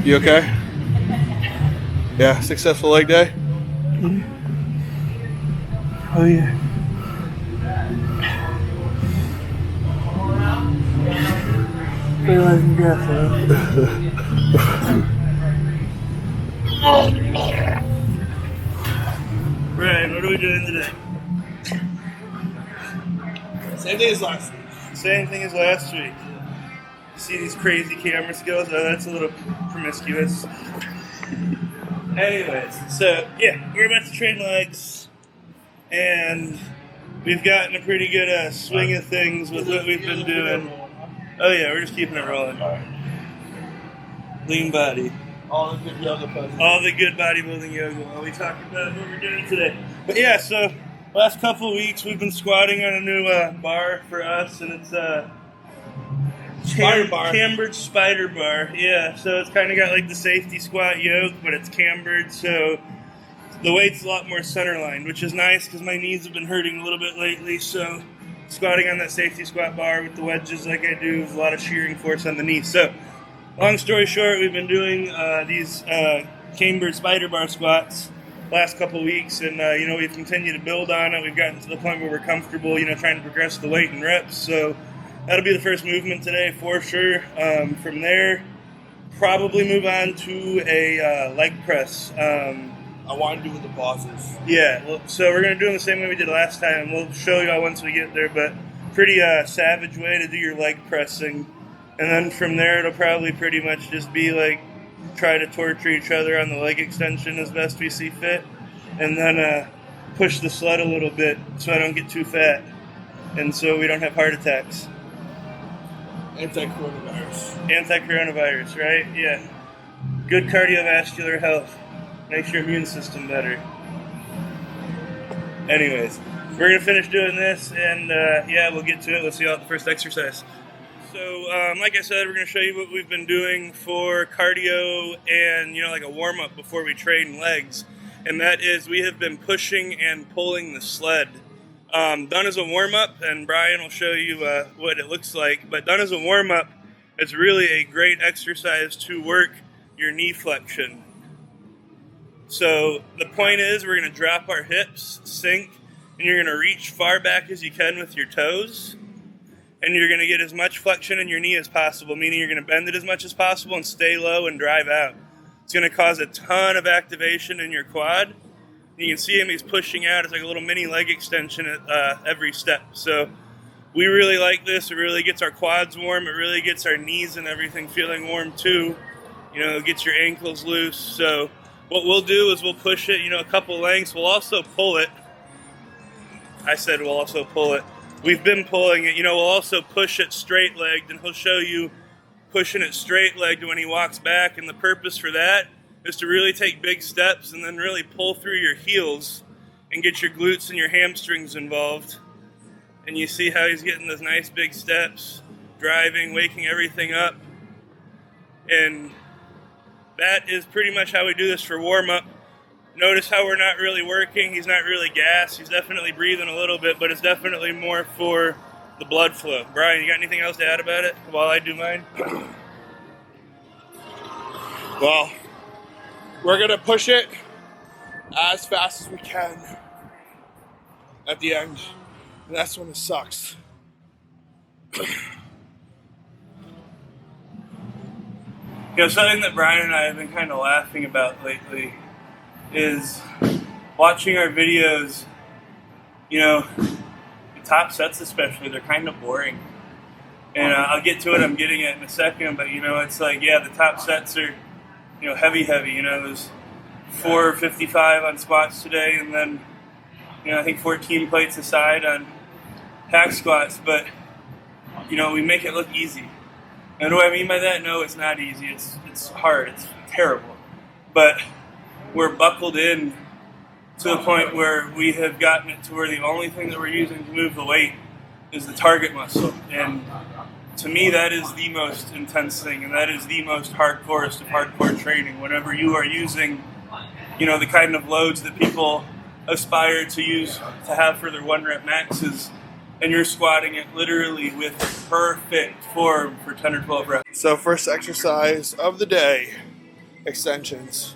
You okay? Yeah, successful leg day? Oh yeah. Realizing death, Brian, what are we doing today? Same day as last week. Same thing as last week. See these crazy camera skills? Oh, that's a little promiscuous. Anyways, so yeah, we're about to train legs, and we've gotten a pretty good swing of things with what we've been doing. Oh yeah, we're just keeping it rolling. Lean body. All the good yoga poses. All the good bodybuilding yoga while we talk about what we're doing today. But yeah, so last couple of weeks we've been squatting on a new bar for us, and it's Spider bar. Cambered spider bar. Yeah, so it's kind of got like the safety squat yoke, but it's cambered, so the weight's a lot more centerlined, which is nice because my knees have been hurting a little bit lately. So squatting on that safety squat bar with the wedges like I do is a lot of shearing force on the knees. So long story short, we've been doing these cambered spider bar squats last couple weeks, and we've continued to build on it. We've gotten to the point where we're comfortable, trying to progress the weight and reps. So that'll be the first movement today for sure. From there, probably move on to a leg press. I want to do with the pauses. Yeah, well, so we're going to do them the same way we did last time. We'll show you all once we get there, but pretty savage way to do your leg pressing. And then from there, it'll probably pretty much just be like try to torture each other on the leg extension as best we see fit. And then push the sled a little bit so I don't get too fat and so we don't have heart attacks. Anti-coronavirus. Anti-coronavirus, right? Yeah. Good cardiovascular health. Makes your immune system better. Anyways, we're going to finish doing this, and we'll get to it. Let's see out the first exercise. So, like I said, we're going to show you what we've been doing for cardio and, like a warm-up before we train legs. And that is we have been pushing and pulling the sled. Done as a warm-up, and Brian will show you what it looks like. But done as a warm-up, it's really a great exercise to work your knee flexion. So the point is we're going to drop our hips, sink, and you're going to reach far back as you can with your toes. And you're going to get as much flexion in your knee as possible, meaning you're going to bend it as much as possible and stay low and drive out. It's going to cause a ton of activation in your quad. You can see him, he's pushing out. It's like a little mini leg extension at every step. So we really like this. It really gets our quads warm. It really gets our knees and everything feeling warm too. It gets your ankles loose. So what we'll do is we'll push it, a couple lengths. We'll also pull it. I said we'll also pull it. We've been pulling it. We'll also push it straight-legged, and he'll show you pushing it straight-legged when he walks back. And the purpose for that is to really take big steps and then really pull through your heels and get your glutes and your hamstrings involved. And you see how he's getting those nice big steps, driving, waking everything up. And that is pretty much how we do this for warm-up. Notice how we're not really working. He's not really gassed. He's definitely breathing a little bit, but it's definitely more for the blood flow. Brian, you got anything else to add about it while I do mine? Well, we're going to push it as fast as we can at the end. And that's when it sucks. Something that Brian and I have been kind of laughing about lately is watching our videos. The top sets especially, they're kind of boring. And I'll get to it, I'm getting it in a second, but it's like, the top sets are, heavy. It was 455 on squats today, and then, I think 14 plates aside on hack squats, but, we make it look easy. And what do I mean by that? No, it's not easy. It's hard. It's terrible. But we're buckled in to the point where we have gotten it to where the only thing that we're using to move the weight is the target muscle. And to me, that is the most intense thing, and that is the most hardcorest of hardcore training. Whenever you are using, the kind of loads that people aspire to use to have for their 1-rep maxes, and you're squatting it literally with perfect form for 10 or 12 reps. So first exercise of the day, extensions.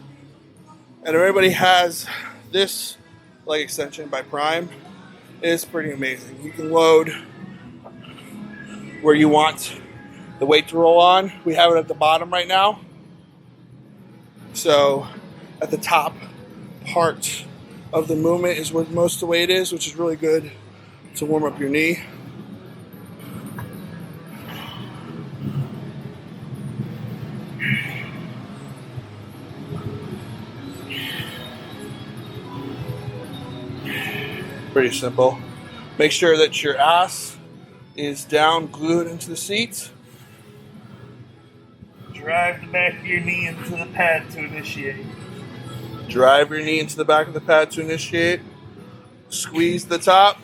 And everybody has this leg extension by Prime. It is pretty amazing. You can load where you want the weight to roll on. We have it at the bottom right now. So at the top part of the movement is where most of the weight is, which is really good to warm up your knee. Pretty simple. Make sure that your ass is down, glued into the seat. Drive the back of your knee into the pad to initiate. Drive your knee into the back of the pad to initiate. Squeeze the top.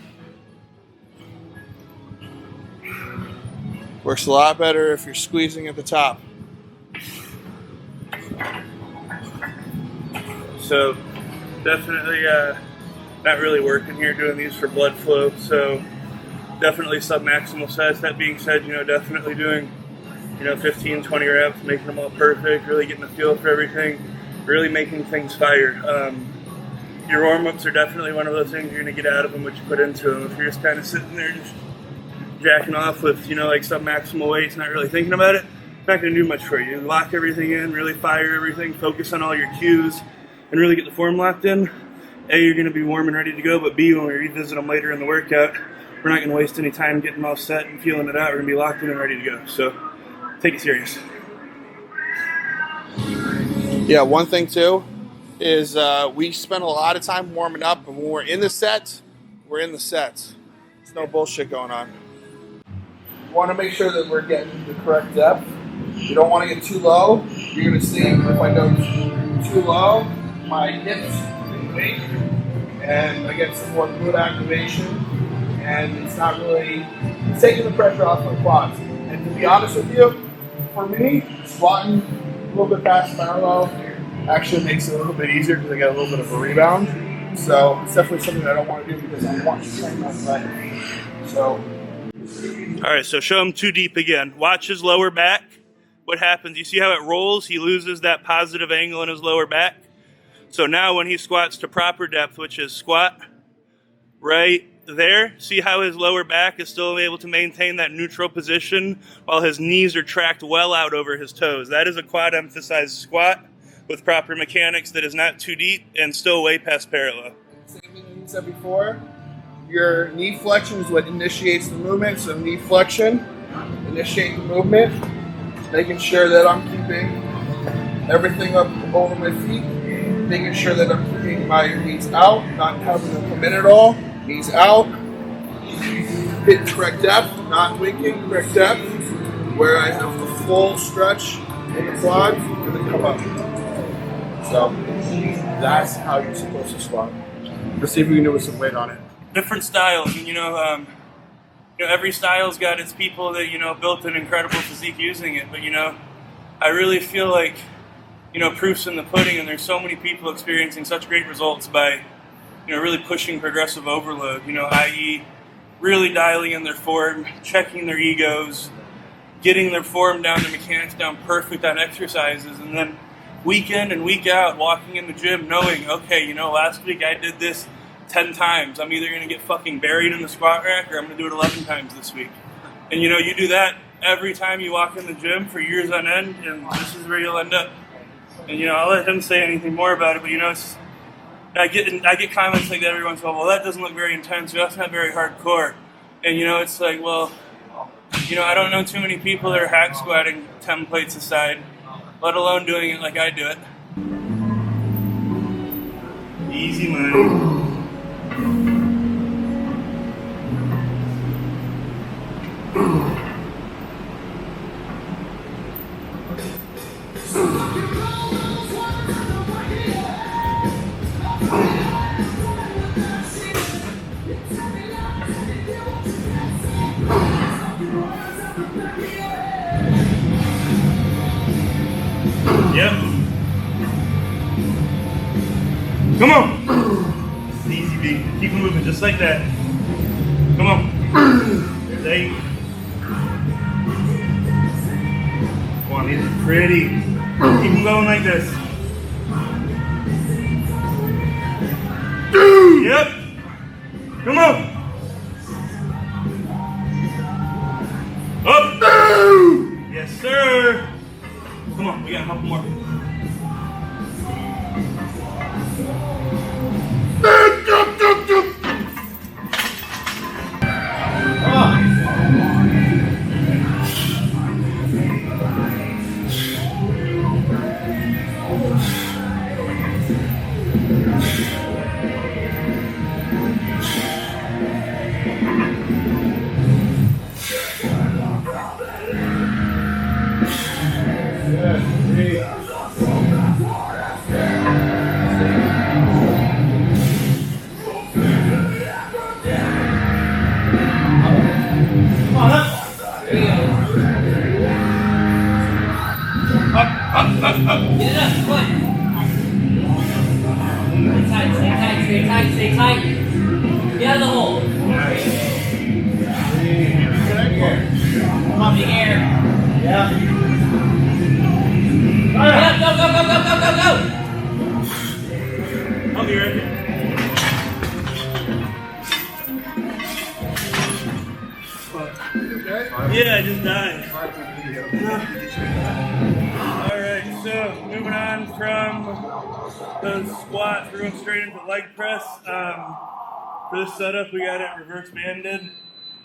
Works a lot better if you're squeezing at the top. So definitely not really working here doing these for blood flow, so definitely submaximal sets. That being said, definitely doing 15, 20 reps, making them all perfect, really getting a feel for everything, really making things fire. Your warm-ups are definitely one of those things you're going to get out of them what you put into them. If you're just kind of sitting there just jacking off with like submaximal weights, not really thinking about it, not going to do much for you. Lock everything in, really fire everything, focus on all your cues, and really get the form locked in. A, you're going to be warm and ready to go, but B, when we revisit them later in the workout, we're not going to waste any time getting them all set and feeling it out. We're going to be locked in and ready to go. So take it serious. Yeah, one thing too is we spend a lot of time warming up, and when we're in the set, we're in the set. There's no bullshit going on. You want to make sure that we're getting the correct depth. You don't want to get too low. You're going to see if I go too low, my hips wake, and I get some more glute activation, and it's taking the pressure off my quads. And to be honest with you, for me, squatting a little bit past parallel actually makes it a little bit easier because I get a little bit of a rebound. So it's definitely something I don't want to do because I want to train my leg. So. All right, so show him too deep again. Watch his lower back. What happens? You see how it rolls? He loses that positive angle in his lower back. So now when he squats to proper depth, which is squat right there, see how his lower back is still able to maintain that neutral position while his knees are tracked well out over his toes. That is a quad emphasized squat with proper mechanics that is not too deep and still way past parallel. Same thing you said before. Your knee flexion is what initiates the movement. So knee flexion, initiate the movement, making sure that I'm keeping everything up over my feet, making sure that I'm keeping my knees out, not having them come in at all. Knees out, hit correct depth, not winking, correct depth, where I have the full stretch in the quad and then come up. So that's how you're supposed to squat. Let's see if we can do with some weight on it. Different styles, and every style's got its people that built an incredible physique using it. But I really feel like proof's in the pudding, and there's so many people experiencing such great results by really pushing progressive overload. I.e., really dialing in their form, checking their egos, getting their form down, their mechanics down perfect on exercises, and then week in and week out, walking in the gym knowing, okay, last week I did this 10 times. I'm either going to get fucking buried in the squat rack or I'm going to do it 11 times this week. And you do that every time you walk in the gym for years on end, and this is where you'll end up. And I'll let him say anything more about it, but it's, I get comments like that every once in a while. Well, that doesn't look very intense, or that's not very hardcore. And it's like, well, I don't know too many people that are hack squatting 10 plates aside, let alone doing it like I do it. Easy money. Yep. Come on. It's easy, B. Keep moving just like that. Come on. There's 8. Come on, these are pretty. Keep them going like this. Yep. Come on. Up. Yes, sir. Come on, we got a couple more. Get it up, come on. Stay tight, stay tight, stay tight. Get out of the hole. Come on, big air. Yeah. Get up, go, go, go, go, go, go, go. I'll be right here. Yeah, I just died. Alright, so moving on from those squats, we're going straight into leg press. For this setup, we got it reverse banded,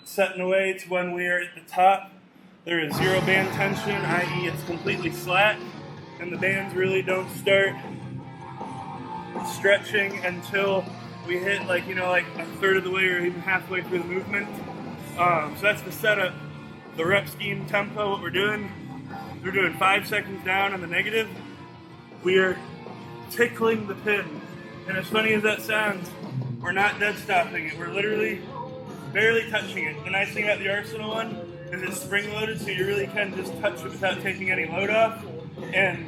setting away to when we are at the top. There is zero band tension, i.e. it's completely slack, and the bands really don't start stretching until we hit like a third of the way or even halfway through the movement. So that's the setup. The rep scheme tempo, what we're doing 5 seconds down on the negative. We are tickling the pin. And as funny as that sounds, we're not dead stopping it. We're literally barely touching it. The nice thing about the Arsenal one is it's spring loaded, so you really can just touch it without taking any load off. And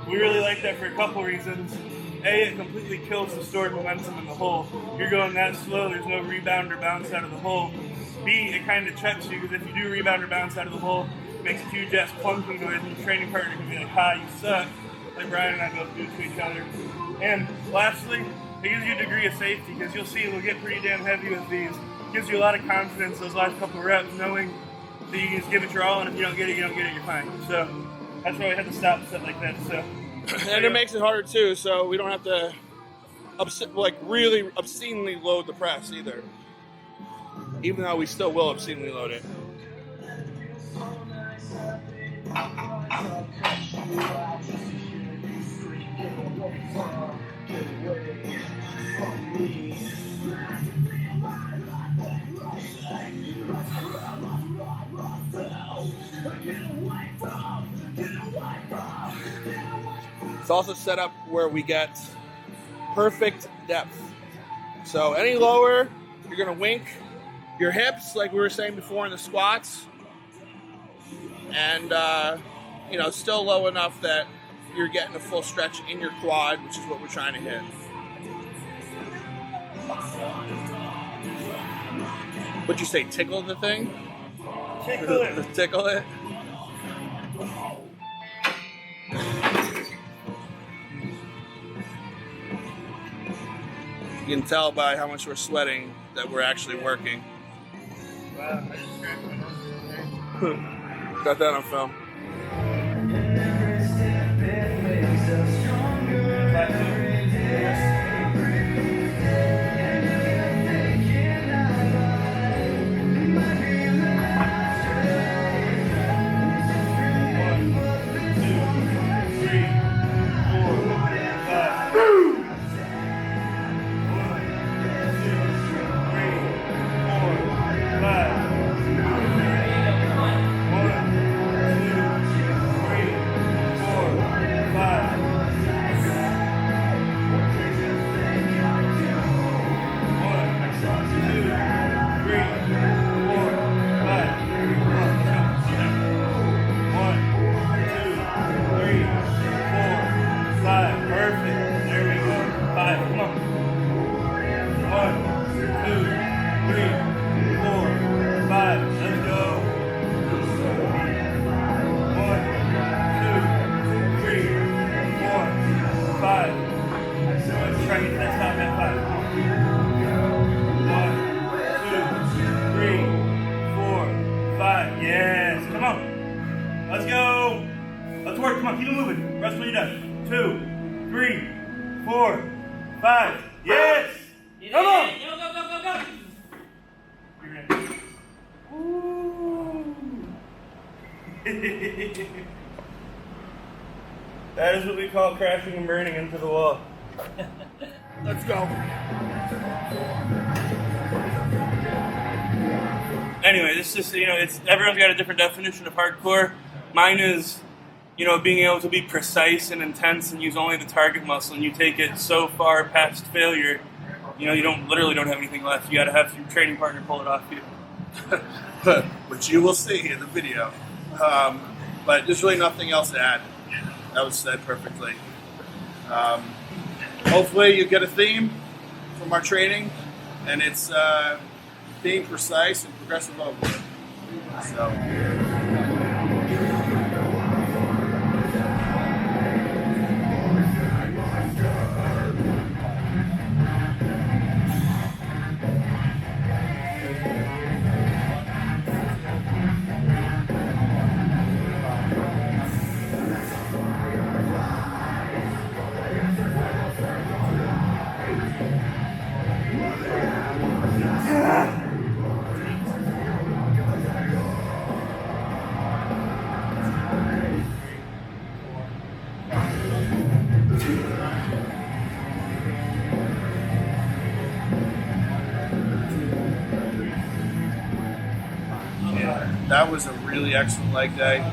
we really like that for a couple reasons. A, it completely kills the stored momentum in the hole. You're going that slow, there's no rebound or bounce out of the hole. B, it kind of checks you, because if you do rebound or bounce out of the hole, it makes a huge ass clunking noise, and your training partner can be like, "Ha, you suck," like Brian and I both do to each other. And lastly, it gives you a degree of safety, because you'll see it'll get pretty damn heavy with these. It gives you a lot of confidence those last couple of reps, knowing that you can just give it your all, and if you don't get it, you're fine. So that's why we had to stop set like that. So. And it makes it harder too, so we don't have to really obscenely load the press either. Even though we still will obscenely load it. It's also set up where we get perfect depth. So any lower, you're going to wink your hips, like we were saying before in the squats. And, still low enough that you're getting a full stretch in your quad, which is what we're trying to hit. What'd you say, tickle the thing? Tickle it. Tickle it? You can tell by how much we're sweating that we're actually working. Wow, I just scratched my nose. Got that on film. Let's go. Let's work. Come on, keep it moving. Rest when you're done. 2, 3, 4, 5. Yes. Come on. Go, go, go, go, go. You're in. Woo. That is what we call crashing and burning into the wall. Let's go. Anyway, this is, it's everyone's got a different definition of hardcore. Mine is, being able to be precise and intense and use only the target muscle, and you take it so far past failure, you literally don't have anything left. You got to have your training partner pull it off you. Which you will see in the video. But there's really nothing else to add. That was said perfectly. Hopefully you get a theme from our training, and it's being precise and progressive overload. So. That was a really excellent leg day.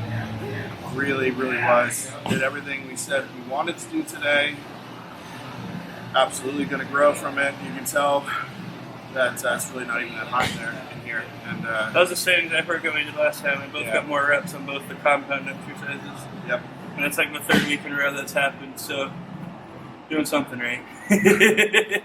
Really, really was. Did everything we said we wanted to do today. Absolutely going to grow from it. You can tell that it's really not even that hot in here. And that was the same exact workout we did last time. We both got more reps on both the compound exercises. Yep. And it's like the third week in a row that's happened, so doing something right. Yeah.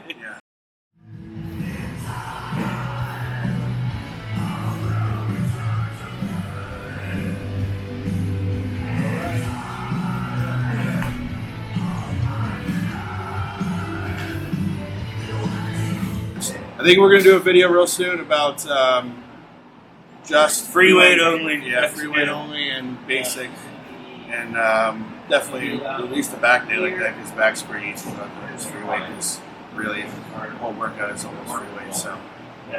I think we're going to do a video real soon about just free weight only. Yeah, free weight only and basic. And definitely at least a back day like that, because back's pretty easy. But just free weight is really, our whole workout is almost free weight. So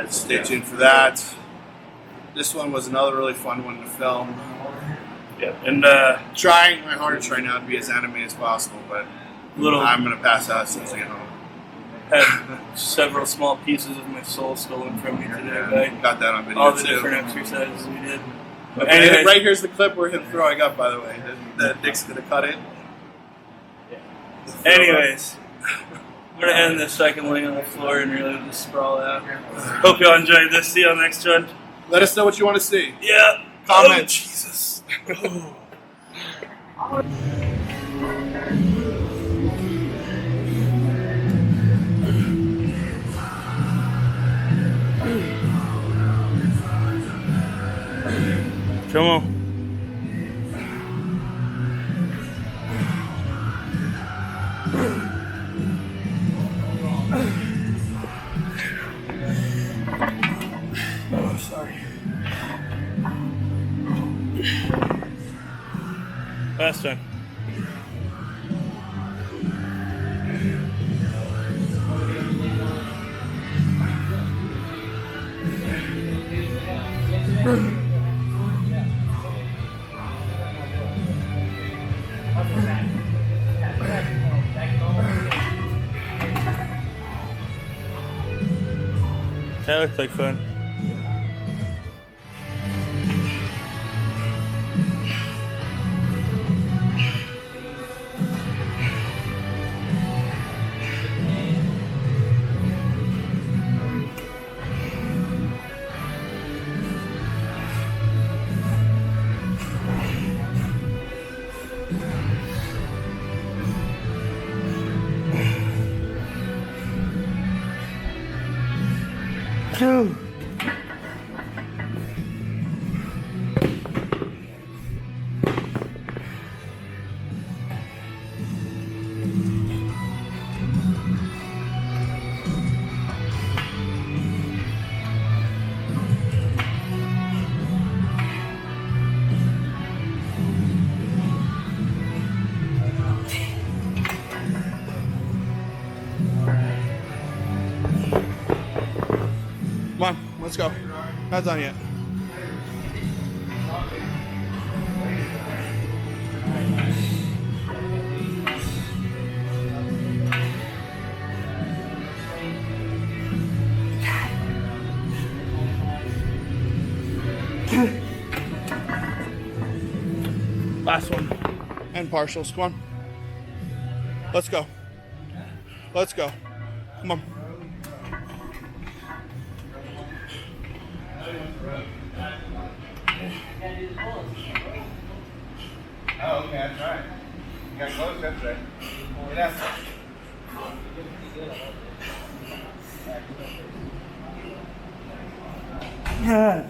stay tuned for that. This one was another really fun one to film. Yeah, and trying my hardest right now to be as animated as possible, but I'm going to pass out as soon as I get home. Had several small pieces of my soul stolen from me today. But got that on video all the too. different exercises we did. But anyways, right here's the clip where him throwing up, by the way. That Nick's going to cut it. Anyways, I'm going to end this so I can lay on the floor and really just sprawl out. Hope y'all enjoyed this. See y'all next one. Let us know what you want to see. Yeah. Comment. Oh, Jesus. Come on. Oh, sorry. Last time. That looks like fun. Let's go. Not done yet. Last one. And partials. Come on. Let's go. Let's go. Come on. Oh, okay, that's right. You got close yesterday. Yeah.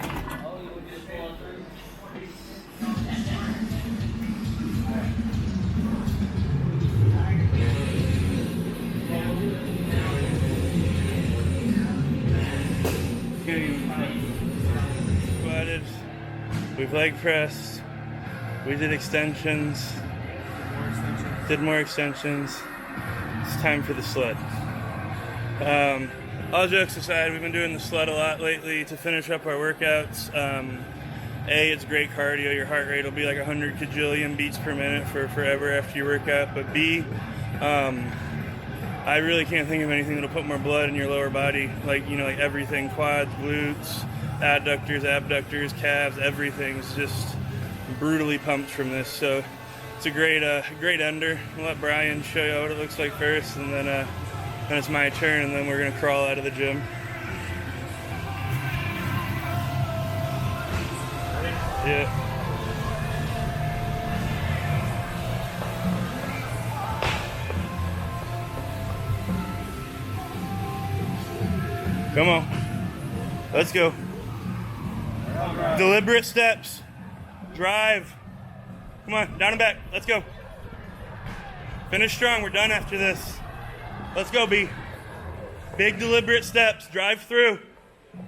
Squatted. We've leg pressed. We did extensions. Did more extensions. It's time for the sled. All jokes aside, we've been doing the sled a lot lately to finish up our workouts. A, it's great cardio. Your heart rate will be like 100 kajillion beats per minute for forever after your workout. But B, I really can't think of anything that'll put more blood in your lower body. Like, you know, like everything, quads, glutes, adductors, abductors, calves, everything's just brutally pumped from this. So it's a great ender. I'll let Brian show you what it looks like first, and then it's my turn, and then we're gonna crawl out of the gym. Yeah. Come on. Let's go. Deliberate steps. Drive. Come on, down and back. Let's go. Finish strong. We're done after this. Let's go, B. Big deliberate steps. Drive through.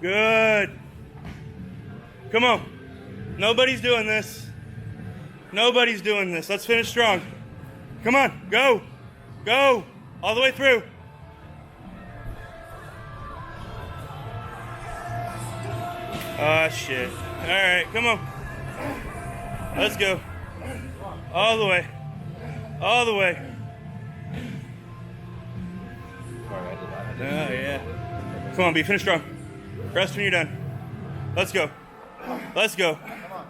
Good. Come on. Nobody's doing this. Nobody's doing this. Let's finish strong. Come on. Go. Go. All the way through. Ah, shit. All right. Come on. Let's go. All the way. All the way. Oh, yeah. Come on, B. Finish strong. Rest when you're done. Let's go. Let's go.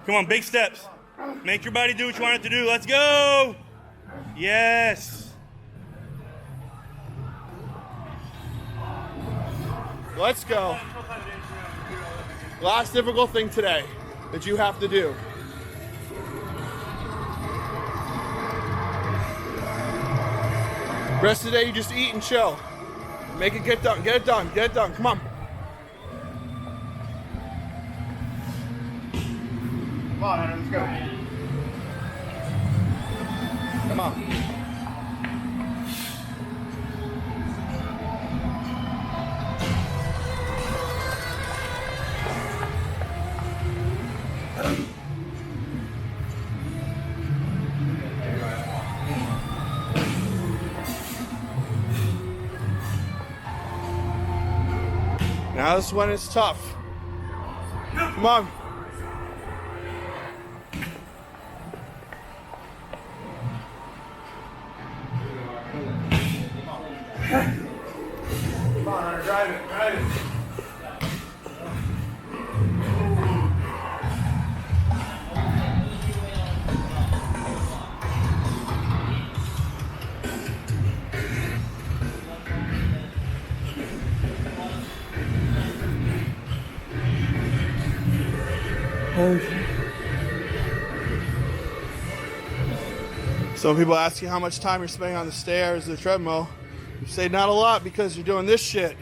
Come on, big steps. Make your body do what you want it to do. Let's go. Yes. Let's go. Last difficult thing today that you have to do. Rest of the day, you just eat and chill. Make it get done. Get it done. Get it done. Come on. Come on, Hunter, let's go. Come on. Now this is when it's tough. Come on. Come on, Hunter, drive it, drive it. Some people ask you how much time you're spending on the stairs, the treadmill. You say not a lot because you're doing this shit.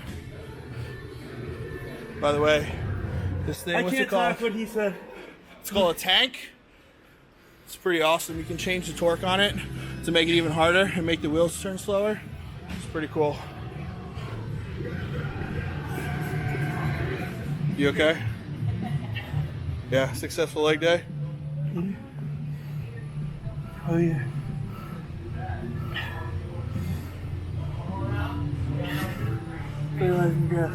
By the way, this thing, what's it called? What he said. It's called a tank. It's pretty awesome. You can change the torque on it to make it even harder and make the wheels turn slower. It's pretty cool. You okay? Yeah, successful leg day? Oh, yeah. Realizing gas,